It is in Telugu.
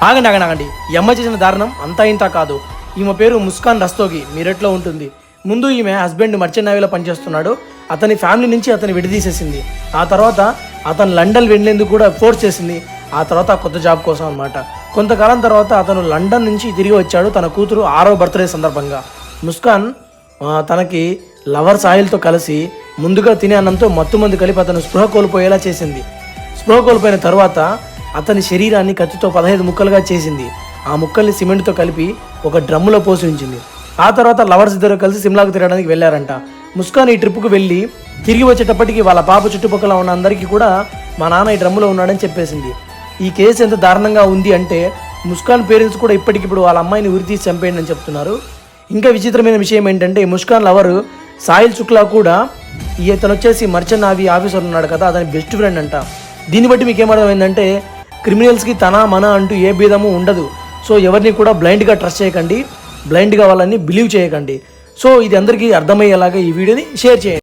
ఆగండి ఆగండి ఆగండి. ఈ అమ్మాయి చేసిన దారుణం అంతా ఇంత కాదు. ఈమె పేరు ముస్కాన్ రస్తోగి, మీరెట్లో ఉంటుంది. ముందు ఈమె హస్బెండ్ మర్చెంట్ నేవీలో పనిచేస్తున్నాడు. అతని ఫ్యామిలీ నుంచి అతన్ని విడదీసేసింది. ఆ తర్వాత అతను లండన్ వెళ్ళేందుకు కూడా ఫోర్స్ చేసింది. ఆ తర్వాత కొత్త జాబ్ కోసం అనమాట. కొంతకాలం తర్వాత అతను లండన్ నుంచి తిరిగి వచ్చాడు తన కూతురు 6వ బర్త్డే సందర్భంగా. ముస్కాన్ తనకి లవర్ సాహిల్తో కలిసి ముందుగా తినే అన్నంతో మత్తుమందు కలిపి అతను స్పృహ కోల్పోయేలా చేసింది. స్పృహ కోల్పోయిన తర్వాత అతని శరీరాన్ని కత్తితో 15 ముక్కలుగా చేసింది. ఆ ముక్కల్ని సిమెంట్తో కలిపి ఒక డ్రమ్ములో పోసి ఉంచింది. ఆ తర్వాత లవర్స్ ఇద్దరు కలిసి సిమ్లాకు తిరగడానికి వెళ్ళారంట. ముస్కాన్ ఈ ట్రిప్కు వెళ్ళి తిరిగి వచ్చేటప్పటికి వాళ్ళ పాప చుట్టుపక్కల ఉన్న అందరికీ కూడా మా నాన్న ఈ డ్రమ్ములో ఉన్నాడని చెప్పేసింది. ఈ కేసు ఎంత దారుణంగా ఉంది అంటే ముస్కాన్ పేరెంట్స్ కూడా ఇప్పటికిప్పుడు వాళ్ళ అమ్మాయిని ఉరితీసి చంపేయండి అని చెప్తున్నారు. ఇంకా విచిత్రమైన విషయం ఏంటంటే ముస్కాన్ లవర్ సాహిల్ శుక్లా కూడా ఇతను వచ్చేసి మర్చెంట్ నేవీ ఆఫీసర్ ఉన్నాడు కదా, అతని బెస్ట్ ఫ్రెండ్ అంట. దీన్ని బట్టి మీకు ఏమర్థమైందంటే క్రిమినల్స్కి తన మన అంటూ ఏ భేదము ఉండదు. సో ఎవరిని కూడా బ్లైండ్గా ట్రస్ట్ చేయకండి, బ్లైండ్గా వాళ్ళని బిలీవ్ చేయకండి. సో ఇది అందరికీ అర్థమయ్యేలాగా ఈ వీడియోని షేర్ చేయండి.